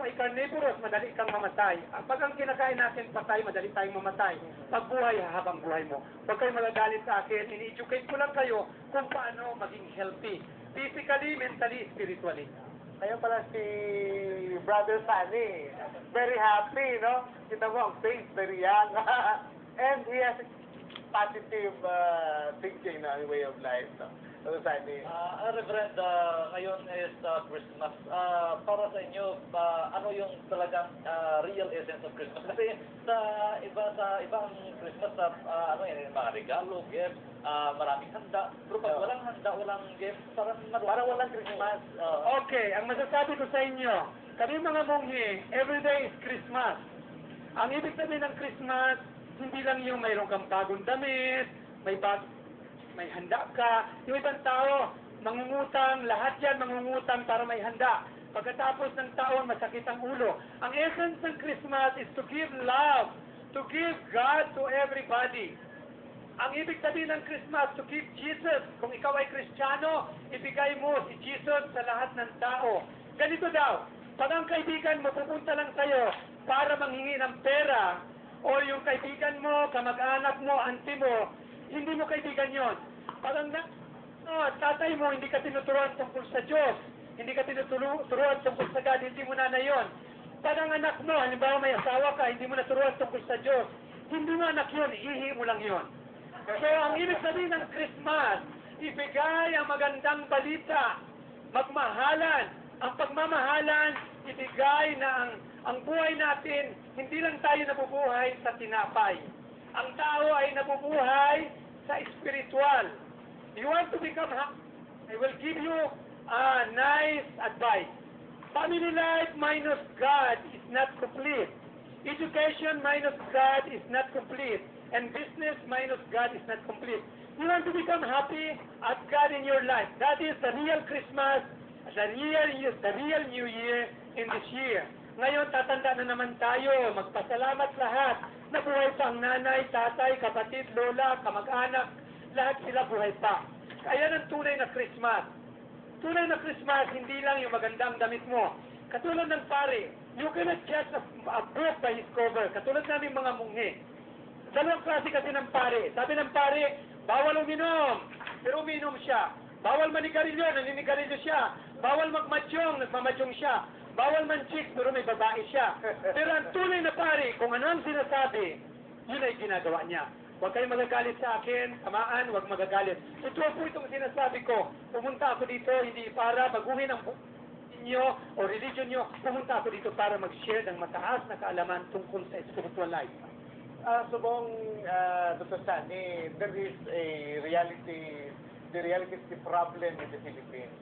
ay carnivorous, madali kang mamatay. Pag ang kinakain natin patay, madali tayong mamatay. Pag buhay, habang buhay mo. Huwag kayong magagalit sa akin, ini-educate ko lang kayo kung paano maging healthy. Physically, mentally, spiritually. Kaya pala si Brother Sunny, very happy, no? Kita mo ang face, very young. And he has positive thinking na way of life, no? Brother Sunny. Reverend, ngayon is Christmas. Para sa inyo, ano yung talagang real essence of Christmas? Kasi sa ibang Christmas, ano yan, mga regalo, gift, maraming handa. Pero pag walang handa, walang gift, parang walang Christmas. Okay, ang masasabi ko sa inyo, kami mga monghe, everyday is Christmas. Ang ibig sabihin ng Christmas, hindi lang yung mayroon kang bagong damit, may handa ka. Yung ibang tao, mangungutang, lahat yan mangungutang para may handa. Pagkatapos ng taon, masakit ang ulo. Ang essence ng Christmas is to give love, to give God to everybody. Ang ibig sabihin ng Christmas, to give Jesus. Kung ikaw ay Kristiyano, ibigay mo si Jesus sa lahat ng tao. Ganito daw, pag ang kaibigan mo pupunta lang sa'yo para manghingi ng pera, o yung kaibigan mo, kamag-anak mo, auntie mo, hindi mo kaibigan yon. Parang tatay mo, hindi ka tinuturuan tungkol sa Diyos. Hindi ka tinuturuan tungkol sa God, hindi mo na yon. Parang anak mo, halimbawa may asawa ka, hindi mo naturuan tungkol sa Diyos. Hindi mo anak yon, ihi mo lang yon. So, ang ibig sabihin ng Christmas, ibigay ang magandang balita, magmahalan. Ang pagmamahalan, ibigay na ang buhay natin, hindi lang tayo nabubuhay sa tinapay. Ang tao ay nabubuhay sa spiritual. You want to become happy? I will give you a nice advice. Family life minus God is not complete. Education minus God is not complete. And business minus God is not complete. You want to become happy? Ask God in your life. That is the real Christmas, the real New Year in this year. Ngayon, tatanda na naman tayo. Magpasalamat lahat. Nabuhay pa ang nanay, tatay, kapatid, lola, kamag-anak. Lahat sila buhay pa. Kaya ng tunay na Christmas. Tunay na Christmas, hindi lang yung magandang damit mo. Katulad ng pare, you cannot judge a book by his cover. Katulad namin mga munghe. Dalawang klase kasi ng pare. Sabi ng pare, bawal uminom. Pero uminom siya. Bawal manigarilyo, naninigarilyo siya. Bawal magmadyong, nagmamadyong siya. Bawal man chicks, pero may babae siya. Pero ang tunay na pare, kung ano ang sinasabi, yun ay ginagawa niya. Huwag kayong magagalit sa akin, tamaan, huwag magagalit. Totoo po itong sinasabi ko. Pumunta ako dito, hindi para baguhin ang inyo o religion nyo. Pumunta ako dito para mag-share ng mataas na kaalaman tungkol sa spiritual life. Subong, Dr. Sunny, there is a reality, the reality is the problem in the Philippines.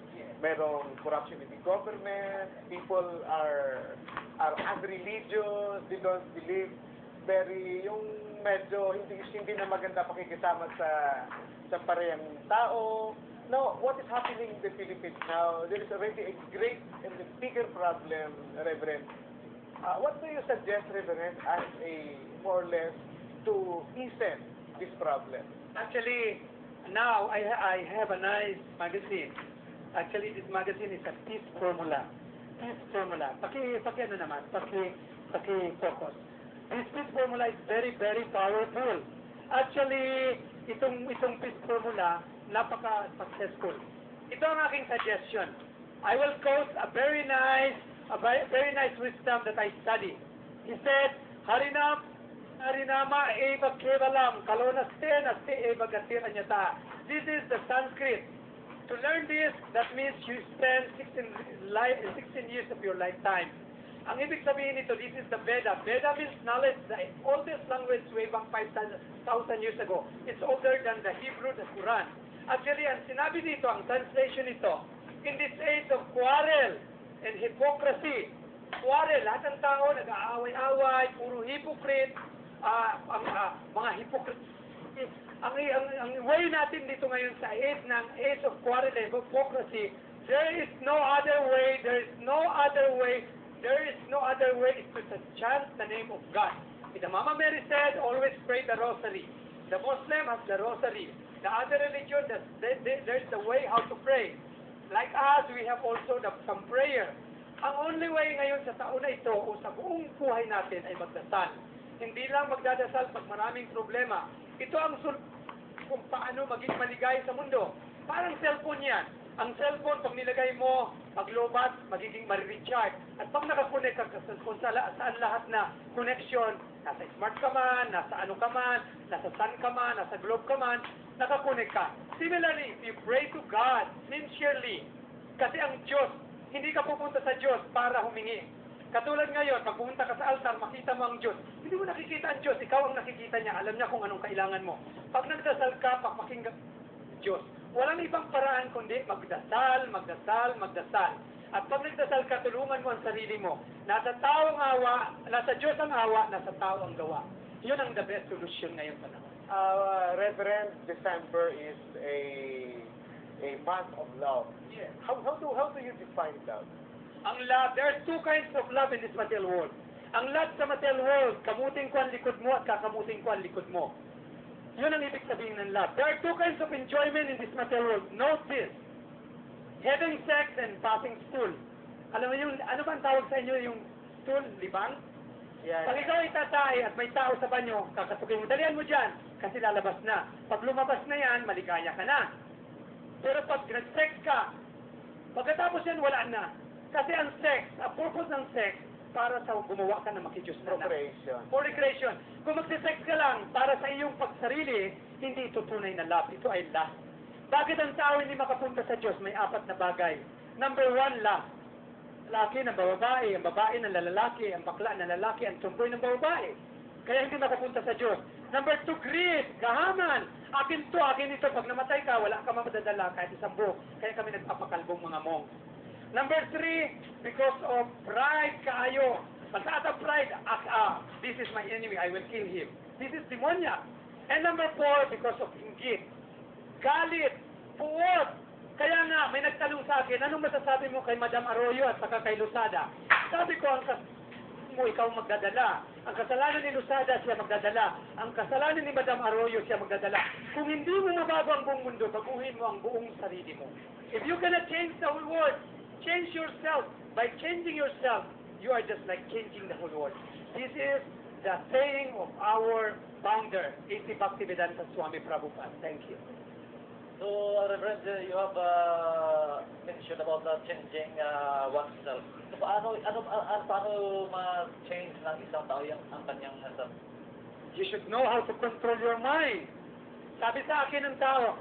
Merong corruption in the government, people are unreligious, they don't believe yung medyo hindi na maganda pakikisama sa parehang tao. Now, what is happening in the Philippines now? There is already a great and a bigger problem, Reverend. What do you suggest, Reverend, as a more or less to ease this problem? Actually, now I have a nice magazine. Actually, this magazine is a peace formula. Peace formula. Ano naman? Paki-focus. This peace formula is very, very powerful. Actually, itong peace formula, napaka-successful. Ito ang aking suggestion. I will quote a very nice wisdom that I study. He said, Harinama eva kevalam kalonaste naste eva gatiranyata. This is the Sanskrit. To learn this, that means you spend 16 years of your lifetime. Ang ibig sabihin nito, this is the Veda. Veda means knowledge, the oldest language way back 5,000 years ago. It's older than the Hebrew, the Quran. Actually, ang sinabi dito, ang translation nito, in this age of quarrel and hypocrisy, quarrel, lahat ng tao nag-aaway-away, puro hypocrite, mga hypocrite. Ang way natin dito ngayon sa age of quarrel and hypocrisy, there is no other way is to chant the name of God. The Mama Mary said, always pray the rosary. The Muslim has the rosary. The other religion, there's the way how to pray. Like us, we have also some prayer. Ang only way ngayon sa taon na ito o sa buong buhay natin ay magdasal. Hindi lang magdadasal pag maraming problema. Ito ang kung paano maging maligaya sa mundo. Parang cellphone yan. Ang cellphone, pag nilagay mo, paglobat, magiging ma-recharge. At pag nakakonect ka sa cellphone, saan lahat na connection, nasa smart ka man, nasa ano ka man, nasa sun ka man, nasa globe ka man, nakakonect ka. Similarly, if you pray to God sincerely, kasi ang Diyos, hindi ka pupunta sa Diyos para humingi. Katulad ngayon, pag pumunta ka sa altar, makita mo ang Diyos. Hindi mo nakikita ang Diyos, ikaw ang nakikita niya. Alam niya kung anong kailangan mo. Pag nagdasal ka, pakinggan Diyos. Walang ibang paraan kundi magdasal, magdasal, magdasal. At pag nagdasal ka, tulungan mo ang sarili mo. Nasa tao ang awa, nasa Diyos ang awa, nasa tao ang gawa. Yun ang the best solution ngayon panahon. Reverend, December is a month of love. Yes. How do you define love? Ang love, there are two kinds of love in this material world. Ang love sa material world, kamuting ko ang likod mo at kakamuting ko ang likod mo. Yun ang ibig sabihin ng love. There are two kinds of enjoyment in this material world. Note this. Having sex and passing stool. Alam mo yung, ano ba ang tawag sa inyo yung stool, libang? Yeah. Pag ikaw ay tatay at may tao sa banyo, kakasukin mo, dalihan mo dyan, kasi lalabas na. Pag lumabas na yan, maligaya ka na. Pero pag nag-sex ka, pagkatapos yan, wala na. Kasi ang sex, ang purpose ng sex, para sa gumawa ka na makijus na na. Procreation. For recreation. Kung magsisex ka lang para sa iyong pagsarili, hindi ito tunay na love. Ito ay lust. Bakit ang tao hindi makapunta sa Diyos? May apat na bagay. Number one, lust. Lalaki ng babae, ang babae ng lalaki, ang bakla ng lalaki, ang tumboy ng babae. Kaya hindi makapunta sa Diyos. Number two, greed, gahaman. Akin to, akin ito. Pag namatay ka, wala ka mamadadala kahit isang buhok. Kaya kami nagpapakalbong mga monks. Number three, because of pride kaayo. Pagkaat ang pride, this is my enemy, I will kill him. This is demonia. And number four, because of inggit. Galit, puot. Kaya nga, may nagtanong sa akin, anong masasabi mo kay Madam Arroyo at saka kay Lusada? Sabi ko, mo ikaw magdadala. Ang kasalanan ni Lusada, siya magdadala. Ang kasalanan ni Madam Arroyo, siya magdadala. Kung hindi mo mabago ang buong mundo, baguhin mo ang buong sarili mo. If you cannot change the whole world, change yourself. By changing yourself, you are just like changing the whole world. This is the saying of our founder, A.C. Bhaktivedanta Swami Prabhupada. Thank you. So, Reverend, you have mentioned about changing oneself. So, paano ma-change ng isang tao ang kanyang self? You should know how to control your mind. Sabi sa akin ng tao,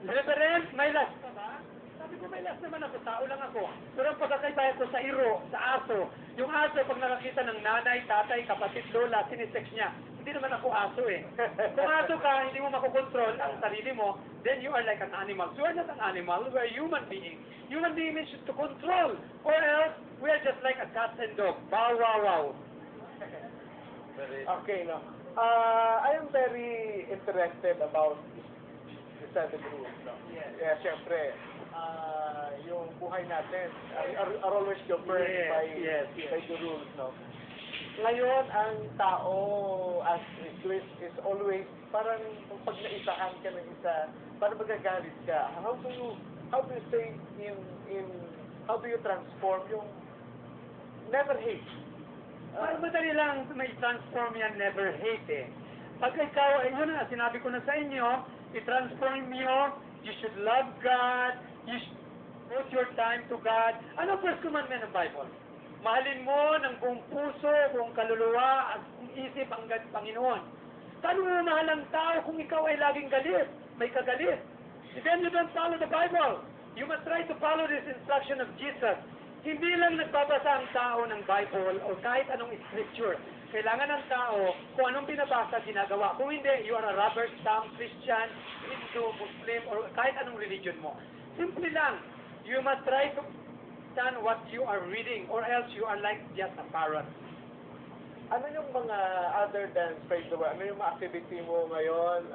Reverend, may last ka ba? Sabi ko, may last naman ako, tao lang ako. Pero ang pagkakaiba ko sa iro, sa aso, yung aso, pag nakakita ng nanay, tatay, kapatid, lola, sinisex niya, hindi naman ako aso eh. Kung aso ka, hindi mo makokontrol ang sarili mo, then you are like an animal. So we are not an animal, we are human being. Human being means to control, or else we are just like a cat and dog. Bow, wow, wow. Okay, no. I am very interested about the 7 rules, no? Yes. Yeah, syempre, yung buhay natin are always governed Yes, by, yes, yes. by the rules, no? Ngayon, ang tao as a Swiss is always parang pag naisahan ka ng isa, parang magagalit ka. How do you say how do you transform yung never hate? Madali lang may transform yan, never hate eh. Pag ikaw, yun na, sinabi ko na sa inyo, i-transform nyo, you should love God, you should devote your time to God. Ano first commandment ng Bible? Mahalin mo ng buong puso, buong kaluluwa, at buong isip ang Panginoon. Paano mo mahal ang tao kung ikaw ay laging galit? May kagalit. Then you don't follow the Bible. You must try to follow this instruction of Jesus. Hindi lang nagbabasa ang tao ng Bible o kahit anong scripture. Kailangan ng tao, kung anong binabasa, ginagawa. Kung hindi, you are a rubber stamp, Christian, Hindu, Muslim, or kahit anong religion mo. Simple lang. You must try to understand what you are reading, or else you are like just a parrot. Ano yung mga, other than spread the word, ano yung mga activity mo ngayon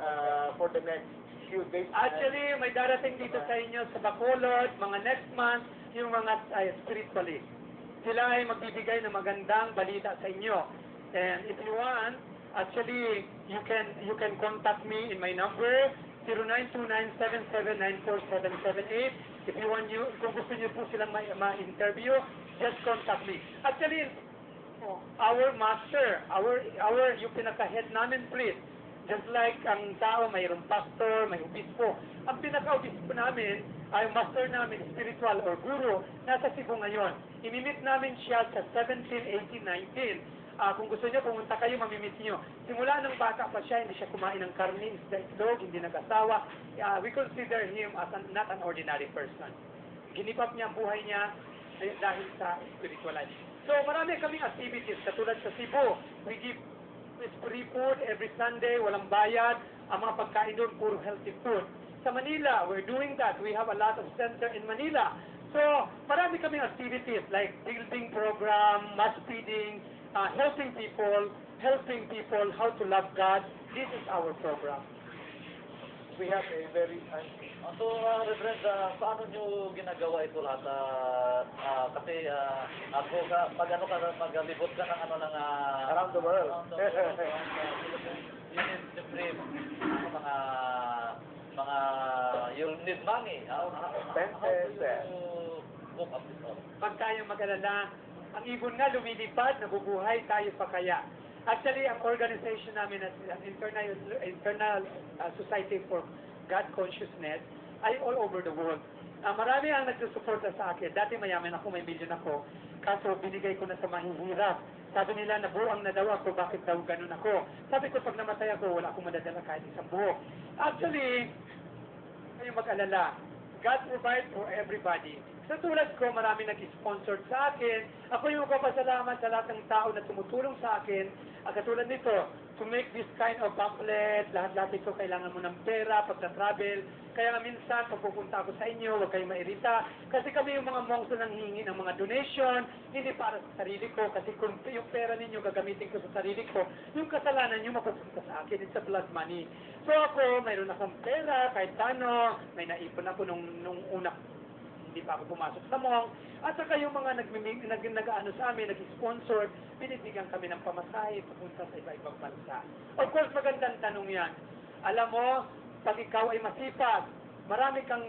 for the next few days? Actually, may darating dito sa inyo sa Bacolod, mga next month, yung mga spiritualist. Sila ay magbibigay ng magandang balita sa inyo. And if you want, actually, you can contact me in my number, 092977947778. If you want kung gusto niyo po silang ma-interview, just contact me. Actually, our master, yung pinaka-head namin, please. Just like ang tao, mayroong pastor, may obispo. Ang pinaka-obispo namin, ay master namin, spiritual or guru, nasa Cebu ngayon. Imimit namin siya sa 17, 18, 19. Kung gusto niyo, pumunta kayo, mamimit niyo. Simula ng bata pa siya, hindi siya kumain ng karne, isda, itlog, hindi nag-asawa. We consider him as not an ordinary person. Ginipap niya ang buhay niya dahil sa spiritual life. So, marami kaming activities. Katulad sa Cebu, we give free food every Sunday, walang bayad. Ang mga pagkain doon, puro healthy food. Sa Manila, we're doing that. We have a lot of center in Manila. So, marami kaming activities like building program, mass feeding, helping people how to love God. This is our program. We have a very So, Reverend, paano nyo ginagawa ito lahat? Kasi ako pag maglibot ka ng around the world. You need siyempre mga you'll need money. How do you cope up with all? Pag tayo mag-alala, ang ibon nga lumilipad, nabubuhay, tayo pa kaya. Actually, ang organization namin at Internal Society for God Consciousness ay all over the world. Marami ang nagsusuporta sa akin. Dati mayaman ako, may million ako. Kaso binigay ko na sa mahihirap. Sabi nila, nabuang na daw ako, bakit daw ganun ako? Sabi ko, pag namatay ako, wala akong madadala kahit isang buo. Actually, kayo mag-alala. God provides for everybody. Sa tulad ko, marami nag-sponsor sa akin. Ako yung magpapasalamat sa lahat ng tao na tumutulong sa akin. Katulad nito, to make this kind of pamphlet, lahat-lahat ito kailangan mo ng pera, pagta-travel. Kaya minsan, pag pupunta ako sa inyo, huwag kayong mairita. Kasi kami yung mga monks na nanghihingi ng mga donation, hindi para sa sarili ko. Kasi kung yung pera ninyo gagamitin ko sa sarili ko, yung kasalanan nyo mapupunta sa akin. It's a blood money. So ako, mayroon akong pera, kahit paano, may naipon ako nung una, hindi pa ako pumasok sa mong. At saka yung mga nag-ano sa amin, nag-sponsor, binibigyan kami ng pamasahe papunta sa iba-ibang bansa. Of course, magandang tanong yan. Alam mo, pag ikaw ay masipag, marami kang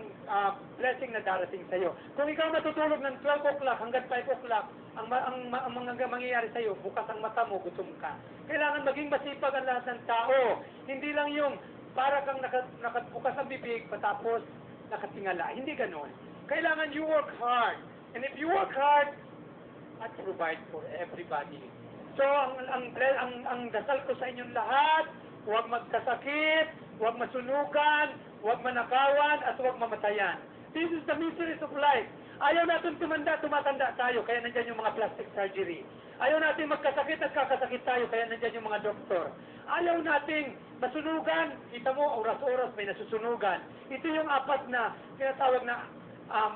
blessing na darating sa'yo. Kung ikaw matutulog ng 12 o'clock hanggang 5 o'clock, ang mga mangyayari sa'yo, bukas ang mata mo, gutom ka. Kailangan maging masipag ang lahat ng tao. Hindi lang yung para kang nakabukas ang bibig, patapos nakatingala. Hindi ganon. Kailangan you work hard. And if you work hard, I provide for everybody. So, ang dasal ko sa inyong lahat, huwag magkasakit, huwag masunugan, huwag manakawan, at huwag mamatayan. This is the mysteries of life. Ayaw natin tumatanda tayo, kaya nandyan yung mga plastic surgery. Ayaw natin magkasakit at kakasakit tayo, kaya nandyan yung mga doktor. Ayaw nating masunugan, kita mo, oras-oras may nasusunugan. Ito yung apat na tinatawag na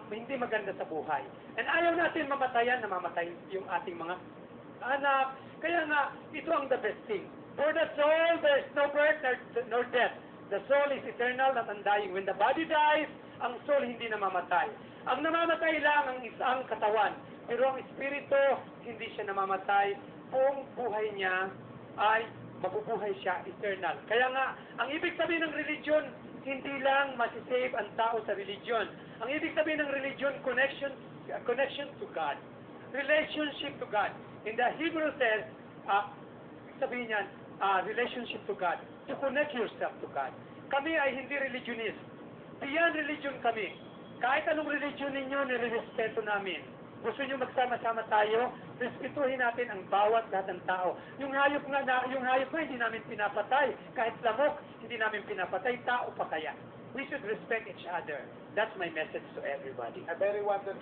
hindi maganda sa buhay. And ayaw natin mamatayan, namamatay yung ating mga anak. Kaya nga, ito ang the best thing. For the soul, there is no birth nor death. The soul is eternal, not undying. When the body dies, ang soul hindi namamatay. Ang namamatay lang ang isang katawan. Pero ang espiritu, hindi siya namamatay. Buong buhay niya ay mabubuhay siya eternal. Kaya nga, ang ibig sabihin ng religion, hindi lang masisave ang tao sa religion. Ang ibig sabihin ng religion, connection to God. Relationship to God. In the Hebrew says, sabihin niyan, relationship to God. To connect yourself to God. Kami ay hindi religionist. Beyond religion kami. Kahit anong religion ninyo, nirespeto namin. Gusto nyo magsama-sama tayo, respetuhin natin ang bawat lahat ng tao. Yung hayop nga hindi namin pinapatay. Kahit lamok, hindi namin pinapatay. Tao pa kaya. We should respect each other. That's my message to everybody. A very wonderful